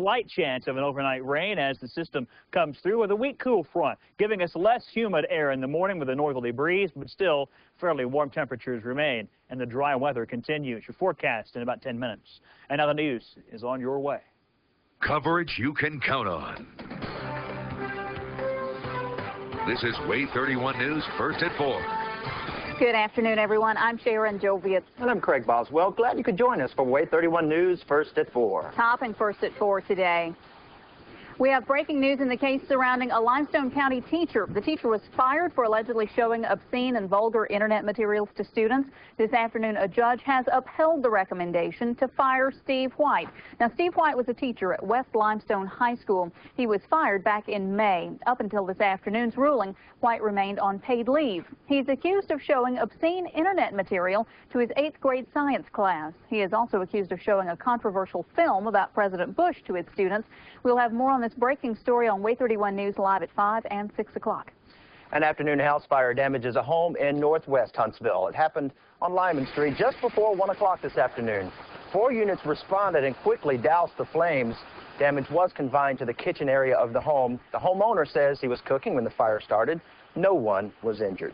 Slight chance of an overnight rain as the system comes through with a weak cool front, giving us less humid air in the morning with a northerly breeze, but still fairly warm temperatures remain, and the dry weather continues. Your forecast in about 10 minutes. And now the news is on your way. Coverage you can count on. This is WAAY 31 News, first at 4. Good afternoon, everyone. I'm Sharon Jovietz. And I'm Craig Boswell. Glad you could join us for WAAY 31 News, first at 4. Topping first at 4 today. We have breaking news in the case surrounding a Limestone County teacher. The teacher was fired for allegedly showing obscene and vulgar internet materials to students. This afternoon, a judge has upheld the recommendation to fire Steve White. Now, Steve White was a teacher at West Limestone High School. He was fired back in May. Up until this afternoon's ruling, White remained on paid leave. He's accused of showing obscene internet material to his 8th grade science class. He is also accused of showing a controversial film about President Bush to his students. We'll have more on this breaking story on WAAY 31 News live at 5 and 6 o'clock. An afternoon house fire damages a home in northwest Huntsville. It happened on Lyman Street just before 1 o'clock this afternoon. 4 units responded and quickly doused the flames. Damage was confined to the kitchen area of the home. The homeowner says he was cooking when the fire started. No one was injured.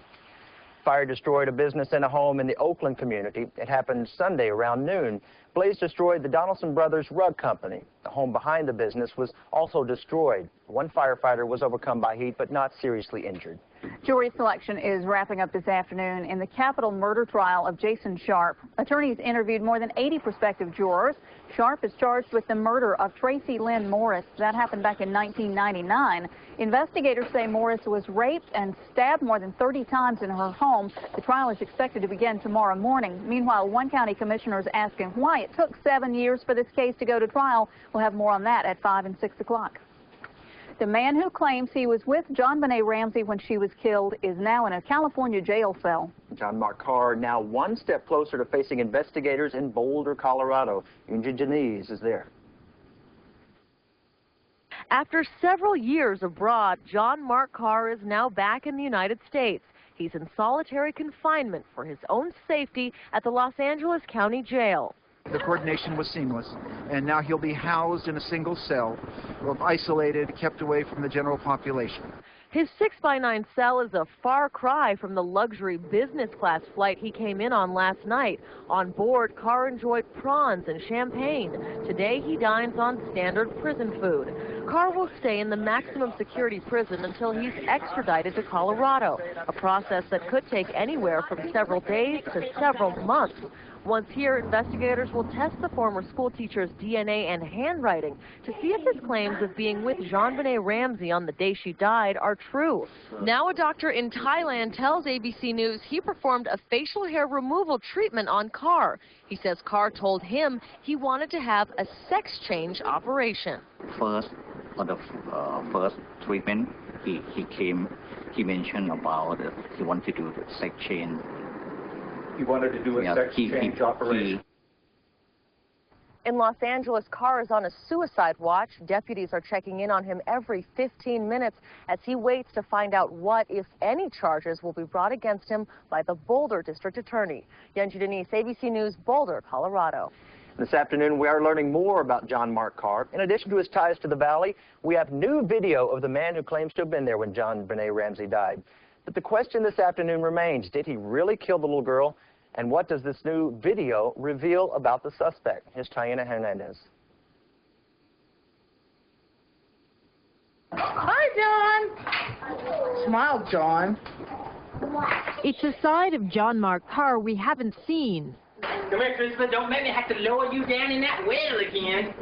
Fire destroyed a business and a home in the Oakland community. It happened Sunday around noon. Blaze destroyed the Donaldson Brothers Rug Company. The home behind the business was also destroyed. One firefighter was overcome by heat but not seriously injured. Jury selection is wrapping up this afternoon in the capital murder trial of Jason Sharp. Attorneys interviewed more than 80 prospective jurors. Sharp is charged with the murder of Tracy Lynn Morris. That happened back in 1999. Investigators say Morris was raped and stabbed more than 30 times in her home. The trial is expected to begin tomorrow morning. Meanwhile, one county commissioner is asking why it took 7 years for this case to go to trial. We'll have more on that at 5 and 6 o'clock. The man who claims he was with JonBenet Ramsey when she was killed is now in a California jail cell. John Mark Carr now one step closer to facing investigators in Boulder, Colorado. Janice is there. After several years abroad, John Mark Carr is now back in the United States. He's in solitary confinement for his own safety at the Los Angeles County Jail. The coordination was seamless, and now he'll be housed in a single cell, isolated, kept away from the general population. His 6x9 cell is a far cry from the luxury business class flight he came in on last night. On board, Carr enjoyed prawns and champagne. Today, he dines on standard prison food. Carr will stay in the maximum security prison until he's extradited to Colorado, a process that could take anywhere from several days to several months. Once here, investigators will test the former school teacher's DNA and handwriting to see if his claims of being with JonBenet Ramsey on the day she died are true. Now a doctor in Thailand tells ABC News he performed a facial hair removal treatment on Carr. He says Carr told him he wanted to have a sex change operation. First, on the first treatment, he mentioned about he wanted to do the sex change. He wanted to do a sex change operation. In Los Angeles, Carr is on a suicide watch. Deputies are checking in on him every 15 minutes as he waits to find out what, if any, charges will be brought against him by the Boulder District Attorney. Yenji Denise, ABC News, Boulder, Colorado. This afternoon, we are learning more about John Mark Carr. In addition to his ties to the Valley, we have new video of the man who claims to have been there when JonBenet Ramsey died. But the question this afternoon remains, did he really kill the little girl? And what does this new video reveal about the suspect? Here's Tiana Hernandez. Hi, John. Smile, John. It's a side of John Mark Carr we haven't seen. Come here, Christopher. Don't make me have to lower you down in that well again.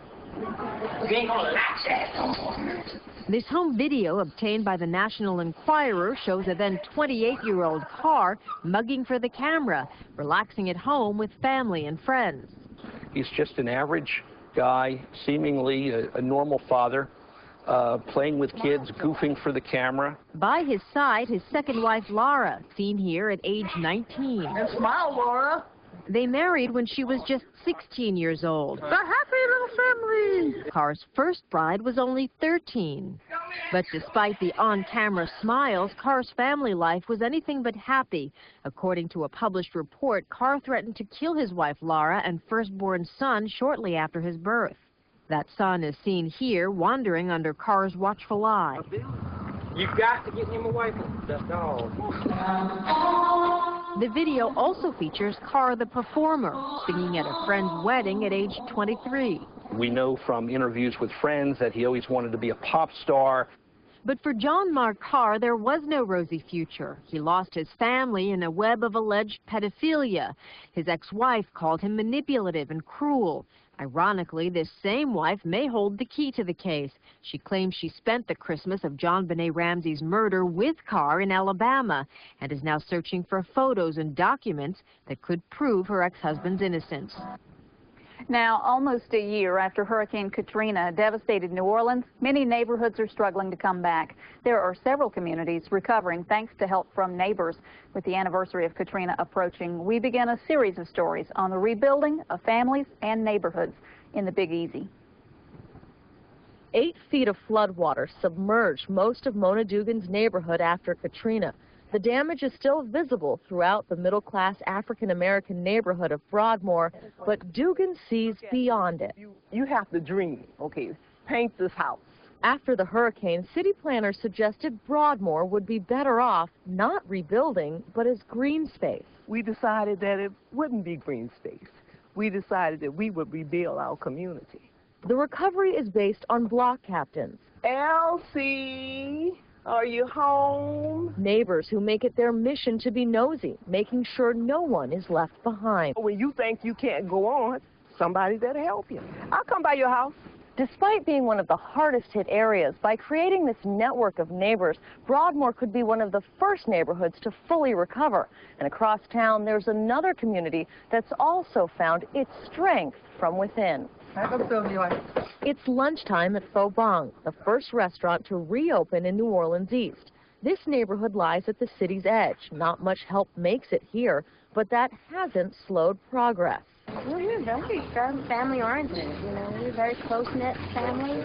You ain't gonna like that. This home video obtained by the National Enquirer shows a then 28-year-old Carr mugging for the camera, relaxing at home with family and friends. He's just an average guy, seemingly a normal father, playing with kids, goofing for the camera. By his side, his second wife, Laura, seen here at age 19. And smile, Laura. They married when she was just 16 years old. A happy little family. Carr's first bride was only 13. But despite the on-camera smiles, Carr's family life was anything but happy. According to a published report, Carr threatened to kill his wife, Laura, and firstborn son shortly after his birth. That son is seen here wandering under cars' watchful eye. You got to get him away from that dog. The video also features Carr the performer singing at a friend's wedding at age 23. We know from interviews with friends that he always wanted to be a pop star. But for John Mark Carr, there was no rosy future. He lost his family in a web of alleged pedophilia. His ex-wife called him manipulative and cruel. Ironically, this same wife may hold the key to the case. She claims she spent the Christmas of John Benet Ramsey's murder with Carr in Alabama and is now searching for photos and documents that could prove her ex-husband's innocence. Now, almost a year after Hurricane Katrina devastated New Orleans, many neighborhoods are struggling to come back. There are several communities recovering thanks to help from neighbors. With the anniversary of Katrina approaching, we begin a series of stories on the rebuilding of families and neighborhoods in the Big Easy. 8 feet of floodwater submerged most of Mona Dugan's neighborhood after Katrina. The damage is still visible throughout the middle-class African-American neighborhood of Broadmoor, but Dugan sees beyond it. You have to dream, okay, paint this house. After the hurricane, city planners suggested Broadmoor would be better off not rebuilding, but as green space. We decided that it wouldn't be green space. We decided that we would rebuild our community. The recovery is based on block captains. Elsie, are you home? Neighbors who make it their mission to be nosy, making sure no one is left behind. When you think you can't go on, somebody that'll help you. I'll come by your house. Despite being one of the hardest hit areas, by creating this network of neighbors, Broadmoor could be one of the first neighborhoods to fully recover. And across town, there's another community that's also found its strength from within. It's lunchtime at Pho Bong, the first restaurant to reopen in New Orleans East. This neighborhood lies at the city's edge. Not much help makes it here, but that hasn't slowed progress. We're very family-oriented, you know. We're a very close-knit family.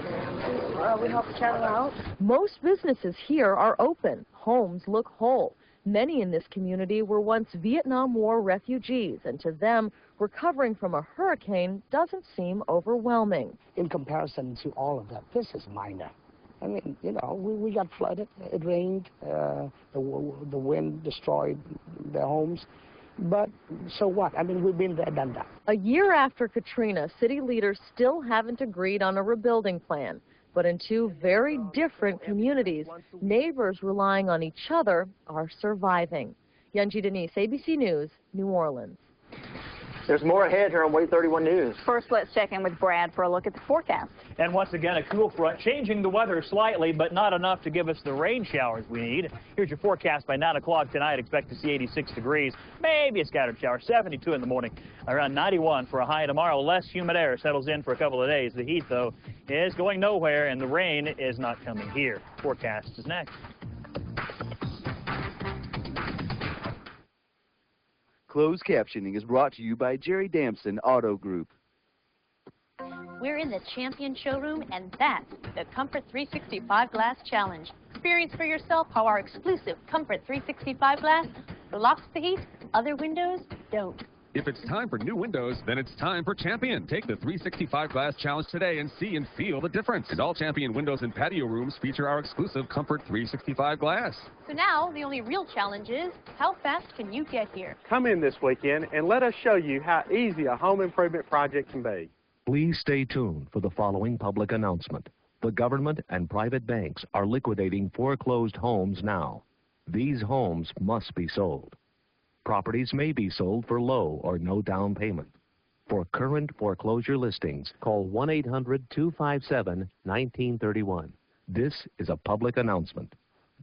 We help each other out. Most businesses here are open. Homes look whole. Many in this community were once Vietnam War refugees, and to them, recovering from a hurricane doesn't seem overwhelming. In comparison to all of that, this is minor. I mean, you know, we got flooded, it rained, the wind destroyed their homes. But so what? I mean, we've been there, done that. A year after Katrina, city leaders still haven't agreed on a rebuilding plan. But in two very different communities, neighbors relying on each other are surviving. Yunji Denise, ABC News, New Orleans. There's more ahead here on WAAY 31 News. First, let's check in with Brad for a look at the forecast. And once again, a cool front changing the weather slightly, but not enough to give us the rain showers we need. Here's your forecast by 9 o'clock tonight. Expect to see 86 degrees, maybe a scattered shower, 72 in the morning, around 91 for a high tomorrow. Less humid air settles in for a couple of days. The heat, though, is going nowhere, and the rain is not coming here. Forecast is next. Closed captioning is brought to you by Jerry Damson Auto Group. We're in the Champion showroom, and that's the Comfort 365 Glass Challenge. Experience for yourself how our exclusive Comfort 365 glass blocks the heat other windows don't. If it's time for new windows, then it's time for Champion. Take the 365 Glass Challenge today and see and feel the difference. And all Champion windows and patio rooms feature our exclusive Comfort 365 glass. So now, the only real challenge is, how fast can you get here? Come in this weekend and let us show you how easy a home improvement project can be. Please stay tuned for the following public announcement. The government and private banks are liquidating foreclosed homes now. These homes must be sold. Properties may be sold for low or no down payment. For current foreclosure listings, call 1-800-257-1931. This is a public announcement.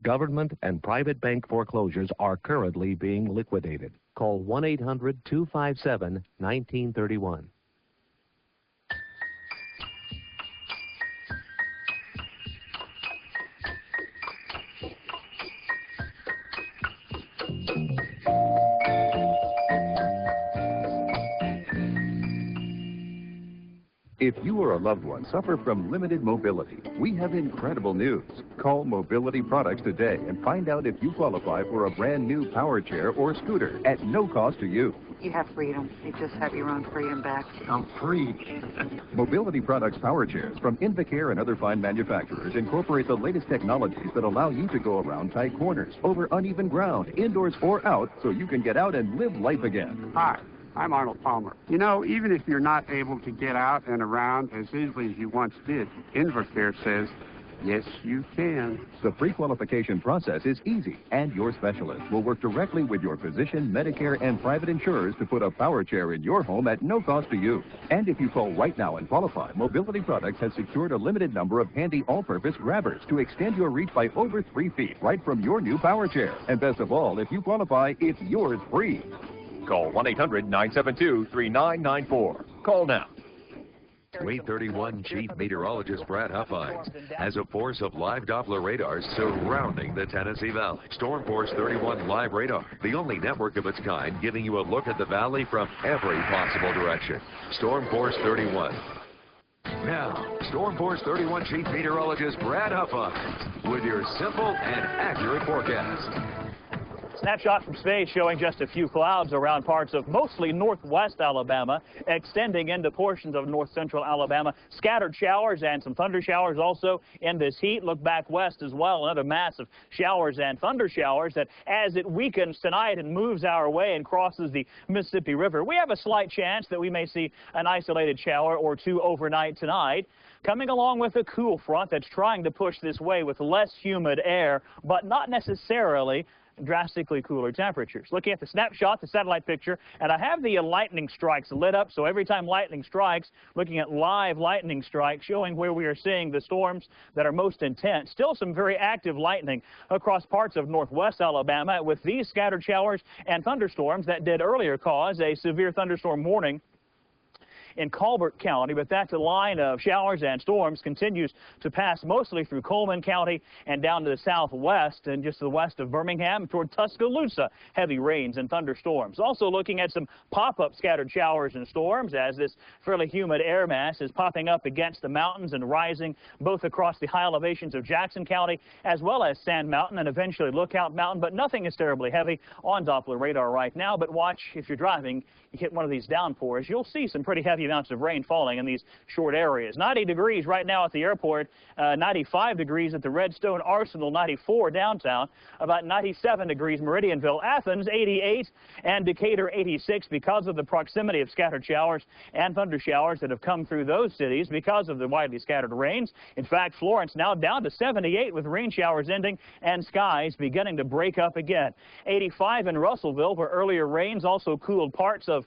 Government and private bank foreclosures are currently being liquidated. Call 1-800-257-1931. If you or a loved one suffer from limited mobility, we have incredible news. Call Mobility Products today and find out if you qualify for a brand new power chair or scooter at no cost to you. You have freedom. You just have your own freedom back. I'm free. Mobility Products power chairs from Invacare and other fine manufacturers incorporate the latest technologies that allow you to go around tight corners, over uneven ground, indoors or out, so you can get out and live life again. Hi, I'm Arnold Palmer. You know, even if you're not able to get out and around as easily as you once did, Invacare says, yes, you can. The pre-qualification process is easy, and your specialist will work directly with your physician, Medicare, and private insurers to put a power chair in your home at no cost to you. And if you call right now and qualify, Mobility Products has secured a limited number of handy all-purpose grabbers to extend your reach by over 3 feet right from your new power chair. And best of all, if you qualify, it's yours free. Call 1-800-972-3994. Call now. WAAY 31 Chief Meteorologist Brad Huffines has a force of live Doppler radars surrounding the Tennessee Valley. Storm Force 31 live radar, the only network of its kind giving you a look at the valley from every possible direction. Storm Force 31. Now, Storm Force 31 Chief Meteorologist Brad Huffines with your simple and accurate forecast. Snapshot from space showing just a few clouds around parts of mostly northwest Alabama, extending into portions of north central Alabama. Scattered showers and some thunder showers also in this heat. Look back west as well. Another mass of showers and thunder showers that as it weakens tonight and moves our way and crosses the Mississippi River, we have a slight chance that we may see an isolated shower or two overnight tonight. Coming along with a cool front that's trying to push this way with less humid air, but not necessarily drastically cooler temperatures. Looking at the snapshot, the satellite picture, and I have the lightning strikes lit up, so every time lightning strikes, looking at live lightning strikes, showing where we are seeing the storms that are most intense. Still some very active lightning across parts of northwest Alabama with these scattered showers and thunderstorms that did earlier cause a severe thunderstorm warning in Colbert County, but that line of showers and storms continues to pass mostly through Coleman County and down to the southwest and just to the west of Birmingham toward Tuscaloosa. Heavy rains and thunderstorms. Also looking at some pop-up scattered showers and storms as this fairly humid air mass is popping up against the mountains and rising both across the high elevations of Jackson County as well as Sand Mountain and eventually Lookout Mountain, but nothing is terribly heavy on Doppler radar right now. But watch, if you're driving, you hit one of these downpours, you'll see some pretty heavy amounts of rain falling in these short areas. 90 degrees right now at the airport, 95 degrees at the Redstone Arsenal, 94 downtown, about 97 degrees Meridianville, Athens 88, and Decatur 86 because of the proximity of scattered showers and thunder showers that have come through those cities because of the widely scattered rains. In fact, Florence now down to 78 with rain showers ending and skies beginning to break up again. 85 in Russellville where earlier rains also cooled parts of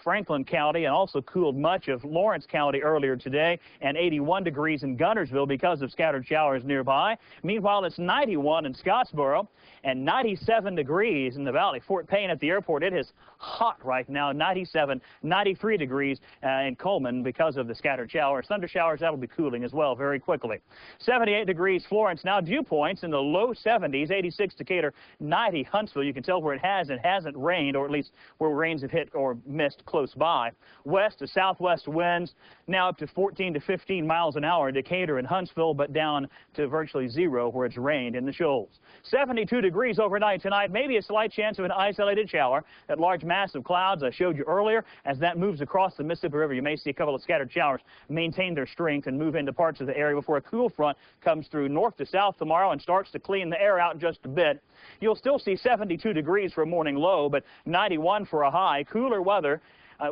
Franklin County and also cooled much of Lawrence County earlier today, and 81 degrees in Guntersville because of scattered showers nearby. Meanwhile, it's 91 in Scottsboro and 97 degrees in the valley. Fort Payne at the airport, it is hot right now, 97, 93 degrees in Coleman because of the scattered showers. Thunder showers, that'll be cooling as well very quickly. 78 degrees Florence, now dew points in the low 70s, 86 Decatur, 90 Huntsville. You can tell where it has and hasn't rained, or at least where rains have hit or missed close by. West to southwest winds now up to 14 to 15 miles an hour in Decatur and Huntsville, but down to virtually zero where it's rained in the Shoals. 72 degrees overnight tonight, maybe a slight chance of an isolated shower. That large mass of clouds I showed you earlier, as that moves across the Mississippi River, you may see a couple of scattered showers maintain their strength and move into parts of the area before a cool front comes through north to south tomorrow and starts to clean the air out just a bit. You'll still see 72 degrees for a morning low, but 91 for a high. Cooler weather.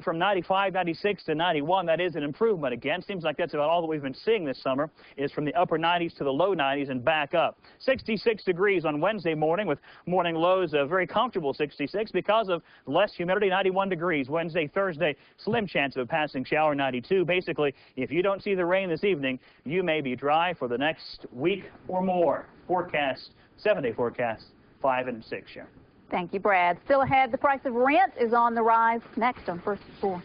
From 95, 96 to 91, that is an improvement again. Seems like that's about all that we've been seeing this summer is from the upper 90s to the low 90s and back up. 66 degrees on Wednesday morning with morning lows a very comfortable 66 because of less humidity, 91 degrees. Wednesday, Thursday, slim chance of a passing shower, 92. Basically, if you don't see the rain this evening, you may be dry for the next week or more. Forecast, 7-day forecast, 5 and 6 here. Thank you, Brad. Still ahead, the price of rent is on the rise. Next on First and 4.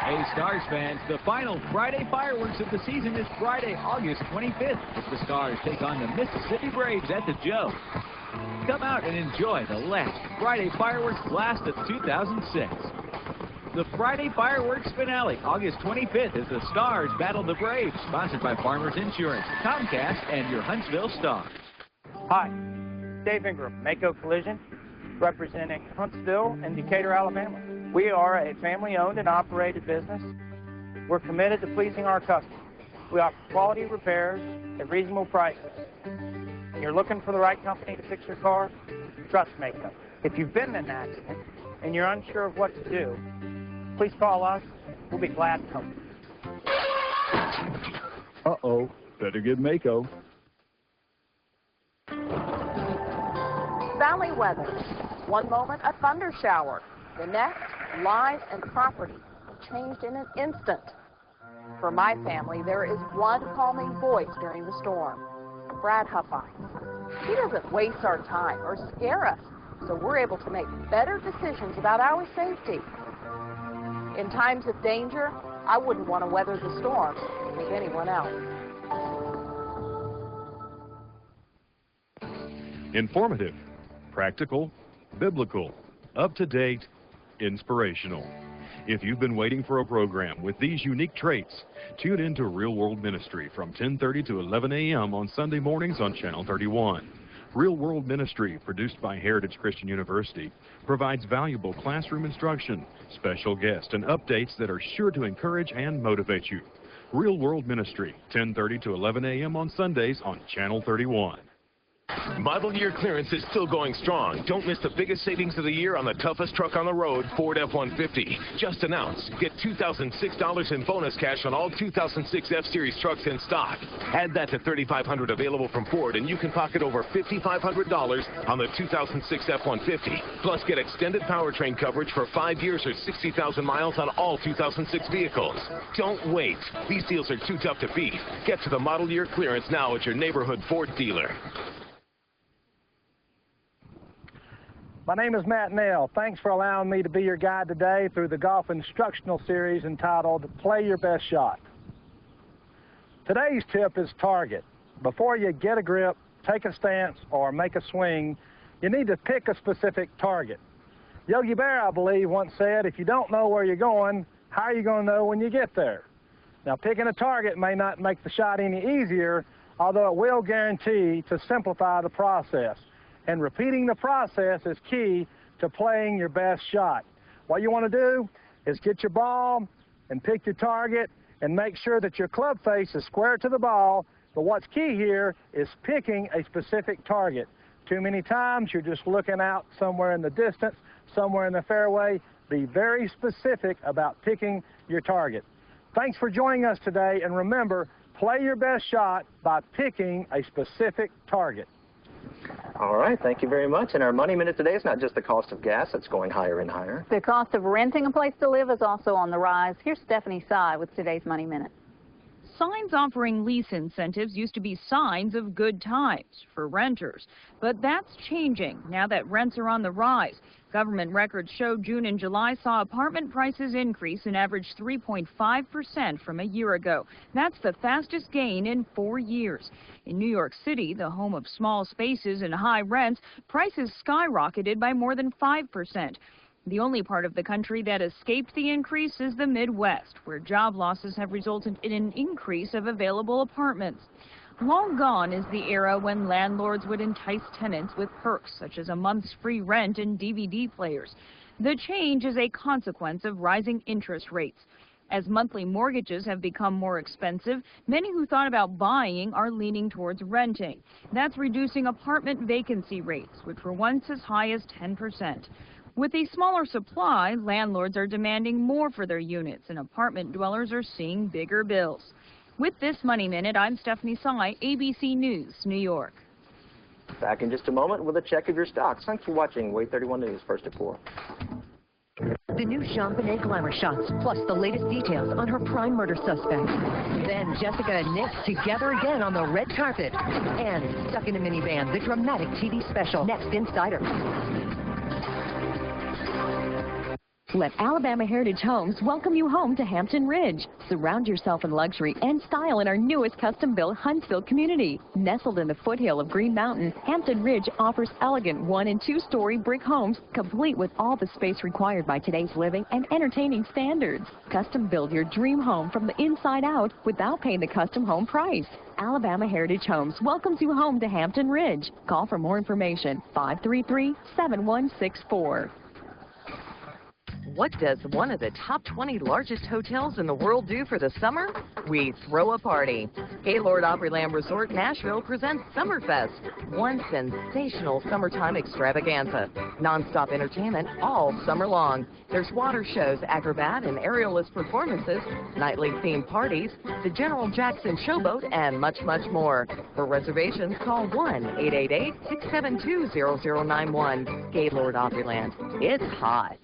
Hey, Stars fans, the final Friday fireworks of the season is Friday, August 25th, as the Stars take on the Mississippi Braves at the Joe. Come out and enjoy the last Friday fireworks blast of 2006. the Friday fireworks finale, August 25th, as the Stars battle the Braves. Sponsored by Farmers Insurance, Comcast, and your Huntsville Stars. Hi, Dave Ingram, Mako Collision, representing Huntsville and Decatur, Alabama. We are a family-owned and operated business. We're committed to pleasing our customers. We offer quality repairs at reasonable prices. You're looking for the right company to fix your car? Trust Mako. If you've been in an accident and you're unsure of what to do, please call us. We'll be glad to help you. Uh-oh, better get Mako. Valley weather. One moment, a thunder shower. The next, lives and property changed in an instant. For my family, there is one calming voice during the storm, Brad Huffine. He doesn't waste our time or scare us, so we're able to make better decisions about our safety. In times of danger, I wouldn't want to weather the storm with anyone else. Informative, practical, biblical, up-to-date, inspirational. If you've been waiting for a program with these unique traits, tune in to Real World Ministry from 10:30 to 11 a.m. on Sunday mornings on Channel 31. Real World Ministry, produced by Heritage Christian University, provides valuable classroom instruction, special guests, and updates that are sure to encourage and motivate you. Real World Ministry, 10:30 to 11 a.m. on Sundays on Channel 31. Model year clearance is still going strong. Don't miss the biggest savings of the year on the toughest truck on the road, Ford F-150. Just announced. Get $2,006 in bonus cash on all 2006 F-Series trucks in stock. Add that to $3,500 available from Ford, and you can pocket over $5,500 on the 2006 F-150. Plus, get extended powertrain coverage for 5 years or 60,000 miles on all 2006 vehicles. Don't wait. These deals are too tough to beat. Get to the model year clearance now at your neighborhood Ford dealer. My name is Matt Nell. Thanks for allowing me to be your guide today through the golf instructional series entitled Play Your Best Shot. Today's tip is target. Before you get a grip, take a stance, or make a swing, you need to pick a specific target. Yogi Berra, I believe, once said, if you don't know where you're going, how are you going to know when you get there? Now, picking a target may not make the shot any easier, although it will guarantee to simplify the process. And repeating the process is key to playing your best shot. What you want to do is get your ball and pick your target and make sure that your club face is square to the ball. But what's key here is picking a specific target. Too many times you're just looking out somewhere in the distance, somewhere in the fairway. Be very specific about picking your target. Thanks for joining us today, and remember, play your best shot by picking a specific target. All right, thank you very much. And our Money Minute today is not just the cost of gas, it's going higher and higher. The cost of renting a place to live is also on the rise. Here's Stephanie Sy with today's Money Minute. Signs offering lease incentives used to be signs of good times for renters, but that's changing now that rents are on the rise. Government records show June and July saw apartment prices increase an average 3.5% from a year ago. That's the fastest gain in 4 years. In New York City, the home of small spaces and high rents, prices skyrocketed by more than 5%. The only part of the country that escaped the increase is the Midwest, where job losses have resulted in an increase of available apartments. Long gone is the era when landlords would entice tenants with perks such as a month's free rent and DVD players. The change is a consequence of rising interest rates. As monthly mortgages have become more expensive, many who thought about buying are leaning towards renting. That's reducing apartment vacancy rates, which were once as high as 10%. With a smaller supply, landlords are demanding more for their units, and apartment dwellers are seeing bigger bills. With this Money Minute, I'm Stephanie Sy, ABC News, New York. Back in just a moment with a check of your stocks. Thanks for watching WAAY 31 News, first at 4. The new Jean Benet glamour shots, plus the latest details on her prime murder suspect. Then Jessica and Nick together again on the red carpet. And Stuck in a Minivan, the dramatic TV special. Next, Insider. Let Alabama Heritage Homes welcome you home to Hampton Ridge. Surround yourself in luxury and style in our newest custom-built Huntsville community. Nestled in the foothill of Green Mountain, Hampton Ridge offers elegant 1- and 2-story brick homes, complete with all the space required by today's living and entertaining standards. Custom build your dream home from the inside out without paying the custom home price. Alabama Heritage Homes welcomes you home to Hampton Ridge. Call for more information, 533-7164. What does one of the top 20 largest hotels in the world do for the summer? We throw a party. Gaylord Opryland Resort Nashville presents Summerfest, one sensational summertime extravaganza. Non-stop entertainment all summer long. There's water shows, acrobat and aerialist performances, nightly themed parties, the General Jackson Showboat, and much, much more. For reservations, call 1-888-672-0091. Gaylord Opryland. It's hot.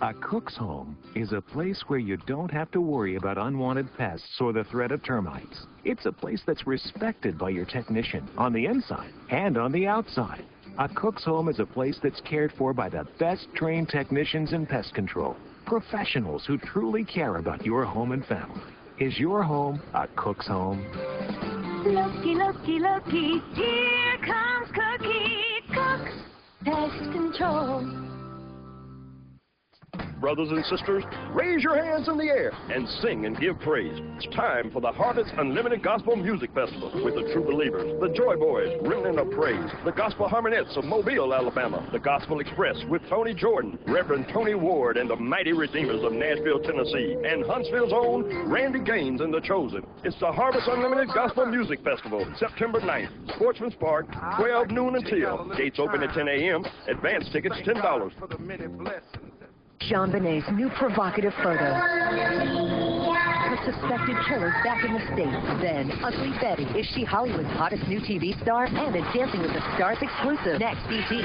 A cook's home is a place where you don't have to worry about unwanted pests or the threat of termites. It's a place that's respected by your technician on the inside and on the outside. A cook's home is a place that's cared for by the best trained technicians in pest control, professionals who truly care about your home and family. Is your home a cook's home? Looky, looky, looky, here comes Cookie Cooks Pest Control. Brothers and sisters, raise your hands in the air and sing and give praise. It's time for the Harvest Unlimited Gospel Music Festival with the True Believers, the Joy Boys, Remnant of Praise, the Gospel Harmonettes of Mobile, Alabama, the Gospel Express with Tony Jordan, Reverend Tony Ward, and the Mighty Redeemers of Nashville, Tennessee, and Huntsville's own Randy Gaines and the Chosen. It's the Harvest Unlimited Gospel Music Festival, September 9th, Sportsman's Park, 12 noon until. Gates open at 10 a.m. Advance tickets $10. Jean Benet's new provocative photo. The suspected killer's back in the States. Then, Ugly Betty. Is she Hollywood's hottest new TV star? And a Dancing with the Stars exclusive. Next, BT.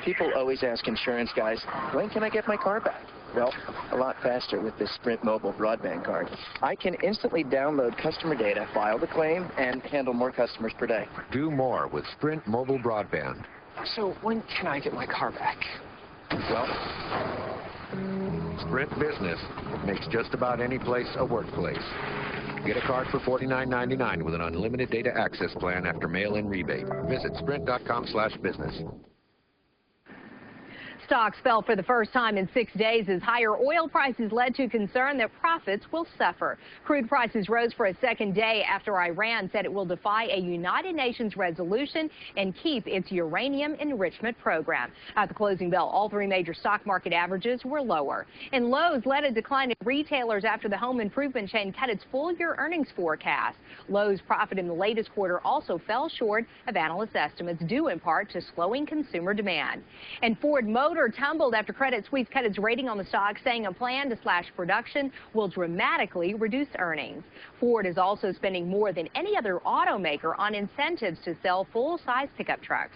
People always ask insurance guys, when can I get my car back? Well, a lot faster with this Sprint mobile broadband card. I can instantly download customer data, file the claim, and handle more customers per day. Do more with Sprint mobile broadband. So when can I get my car back? Well, Sprint Business makes just about any place a workplace. Get a card for $49.99 with an unlimited data access plan after mail-in rebate. Visit sprint.com/business. Stocks fell for the first time in 6 days as higher oil prices led to concern that profits will suffer. Crude prices rose for a second day after Iran said it will defy a United Nations resolution and keep its uranium enrichment program. At the closing bell, all three major stock market averages were lower. And Lowe's led a decline in retailers after the home improvement chain cut its full-year earnings forecast. Lowe's profit in the latest quarter also fell short of analyst estimates, due in part to slowing consumer demand. And Ford Motor tumbled after Credit Suisse cut its rating on the stock, saying a plan to slash production will dramatically reduce earnings. Ford is also spending more than any other automaker on incentives to sell full-size pickup trucks.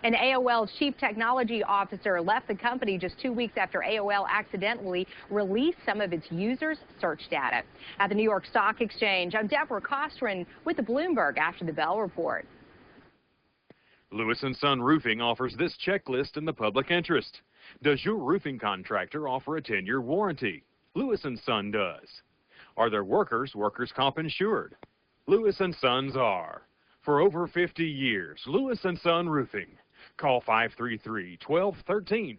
And AOL's chief technology officer left the company just 2 weeks after AOL accidentally released some of its users' search data. At the New York Stock Exchange, I'm Deborah Costrin with the Bloomberg After the Bell report. Lewis & Son Roofing offers this checklist in the public interest. Does your roofing contractor offer a 10-year warranty? Lewis & Son does. Are their workers workers' comp insured? Lewis & Sons are. For over 50 years, Lewis & Son Roofing. Call 533-1213.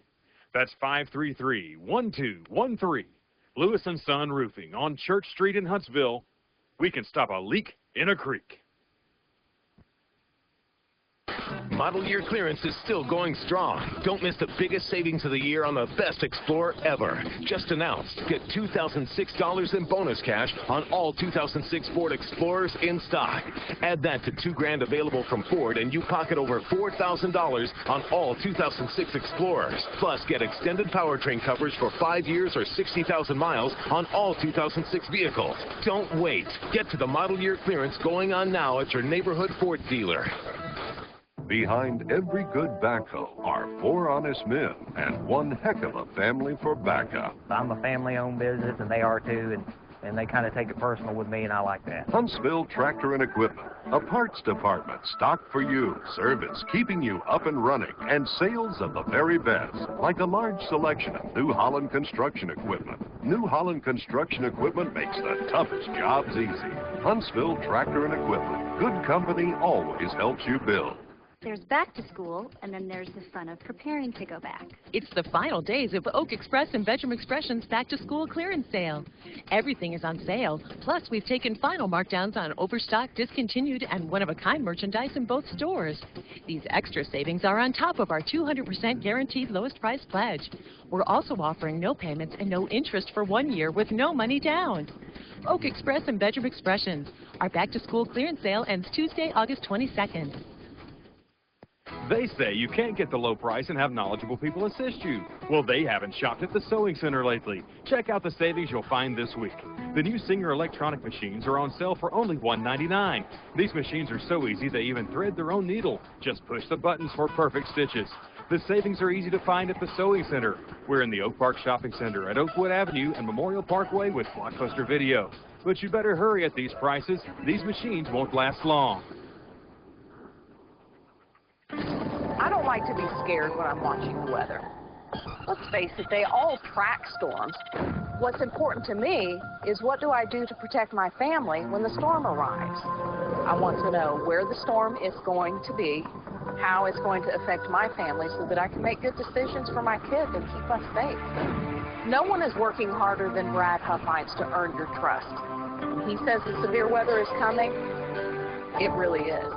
That's 533-1213. Lewis & Son Roofing on Church Street in Huntsville. We can stop a leak in a creek. Model year clearance is still going strong. Don't miss the biggest savings of the year on the best Explorer ever. Just announced. Get $2,006 in bonus cash on all 2006 Ford Explorers in stock. Add that to $2,000 available from Ford and you pocket over $4,000 on all 2006 Explorers. Plus, get extended powertrain coverage for 5 years or 60,000 miles on all 2006 vehicles. Don't wait. Get to the model year clearance going on now at your neighborhood Ford dealer. Behind every good backhoe are 4 honest men and one heck of a family for backup. I'm a family-owned business, and they are too, and and they kind of take it personal with me, and I like that. Huntsville Tractor and Equipment, a parts department stocked for you, service keeping you up and running, and sales of the very best, like a large selection of New Holland construction equipment. New Holland construction equipment makes the toughest jobs easy. Huntsville Tractor and Equipment, good company always helps you build. There's back to school, and then there's the fun of preparing to go back. It's the final days of Oak Express and Bedroom Expression's back-to-school clearance sale. Everything is on sale. Plus, we've taken final markdowns on overstock, discontinued, and one-of-a-kind merchandise in both stores. These extra savings are on top of our 200% guaranteed lowest price pledge. We're also offering no payments and no interest for 1 year with no money down. Oak Express and Bedroom Expressions. Our back-to-school clearance sale ends Tuesday, August 22nd. They say you can't get the low price and have knowledgeable people assist you. Well, they haven't shopped at the Sewing Center lately. Check out the savings you'll find this week. The new Singer electronic machines are on sale for only $1.99. These machines are so easy they even thread their own needle. Just push the buttons for perfect stitches. The savings are easy to find at the Sewing Center. We're in the Oak Park Shopping Center at Oakwood Avenue and Memorial Parkway with Blockbuster Video. But you better hurry at these prices. These machines won't last long. I don't like to be scared when I'm watching the weather. Let's face it, they all track storms. What's important to me is what do I do to protect my family when the storm arrives. I want to know where the storm is going to be, how it's going to affect my family so that I can make good decisions for my kids and keep us safe. No one is working harder than Brad Huffines to earn your trust. When he says the severe weather is coming, it really is.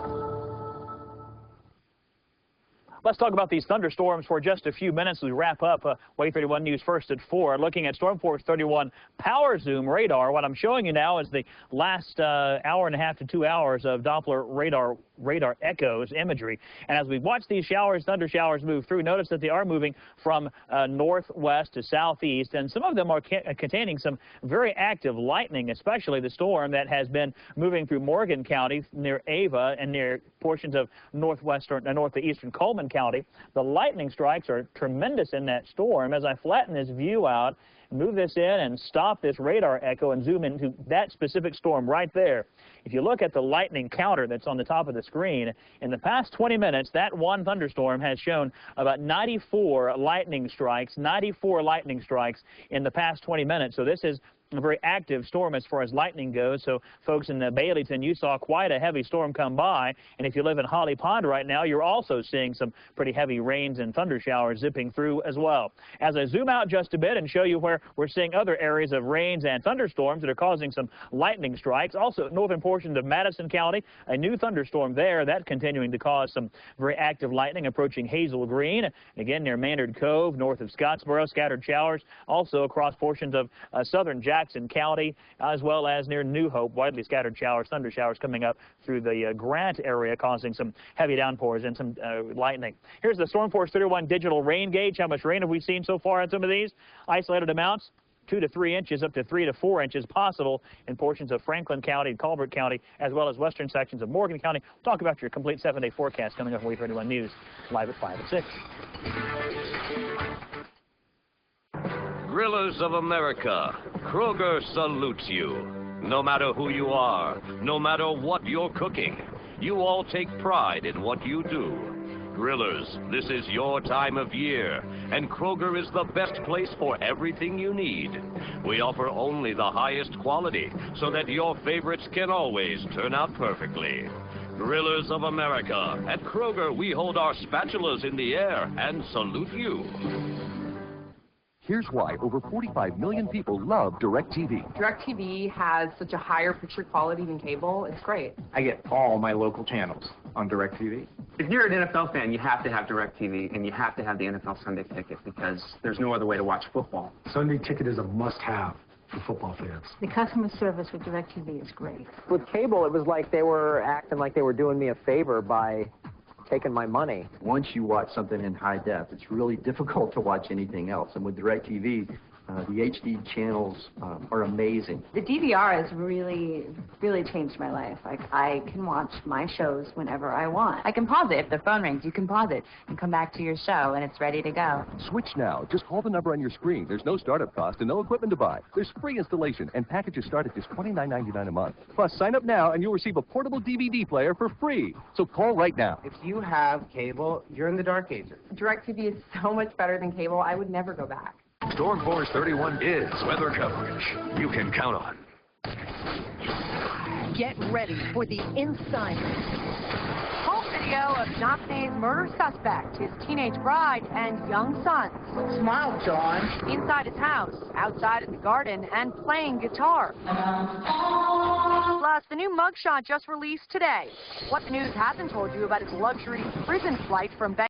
Let's talk about these thunderstorms for just a few minutes as we wrap up WAAY 31 News First at 4. Looking at Storm Force 31 Power Zoom radar. What I'm showing you now is the last hour and a half to 2 hours of Doppler radar echoes imagery. And as we watch these thunder showers move through, notice that they are moving from northwest to southeast, and some of them are containing some very active lightning, especially the storm that has been moving through Morgan County near Ava and near portions of northeastern Coleman County. The lightning strikes are tremendous in that storm. As I flatten this view out, move this in and stop this radar echo and zoom into that specific storm right there. If you look at the lightning counter that's on the top of the screen, in the past 20 minutes, that one thunderstorm has shown about 94 lightning strikes in the past 20 minutes. So this is a very active storm as far as lightning goes. So folks in the Baileyton, you saw quite a heavy storm come by, and if you live in Holly Pond right now, you're also seeing some pretty heavy rains and thunder showers zipping through as well. As I zoom out just a bit and show you where we're seeing other areas of rains and thunderstorms that are causing some lightning strikes, also northern portions of Madison County, a new thunderstorm there, that continuing to cause some very active lightning approaching Hazel Green, again near Maynard Cove, north of Scottsboro, scattered showers, also across portions of southern Jackson County, as well as near New Hope, widely scattered showers, thunder showers coming up through the Grant area, causing some heavy downpours and some lightning. Here's the Storm Force 31 digital rain gauge. How much rain have we seen so far on some of these? Isolated amounts, 2 to 3 inches, up to 3 to 4 inches possible in portions of Franklin County and Colbert County, as well as western sections of Morgan County. We'll talk about your complete 7-day forecast coming up on WAAY 31 News, live at 5 and 6. Grillers of America, Kroger salutes you. No matter who you are, no matter what you're cooking, you all take pride in what you do. Grillers, this is your time of year, and Kroger is the best place for everything you need. We offer only the highest quality so that your favorites can always turn out perfectly. Grillers of America, at Kroger we hold our spatulas in the air and salute you. Here's why over 45 million people love DirecTV. DirecTV has such a higher picture quality than cable. It's great. I get all my local channels on DirecTV. If you're an NFL fan, you have to have DirecTV, and you have to have the NFL Sunday Ticket because there's no other way to watch football. Sunday Ticket is a must-have for football fans. The customer service with DirecTV is great. With cable, it was like they were acting like they were doing me a favor by taking my money. Once you watch something in high def, it's really difficult to watch anything else. And with DirecTV, The HD channels are amazing. The DVR has really changed my life. Like, I can watch my shows whenever I want. I can pause it. If the phone rings, you can pause it and come back to your show, and it's ready to go. Switch now. Just call the number on your screen. There's no startup cost and no equipment to buy. There's free installation, and packages start at just $29.99 a month. Plus, sign up now, and you'll receive a portable DVD player for free. So call right now. If you have cable, you're in the dark ages. DirecTV is so much better than cable. I would never go back. Storm Force 31 is weather coverage you can count on. Get ready for the Insiders. Home video of Nazi's murder suspect, his teenage bride, and young sons. Smile, John. Inside his house, outside in the garden, and playing guitar. Plus, the new mugshot just released today. What the news hasn't told you about his luxury prison flight from Bangkok.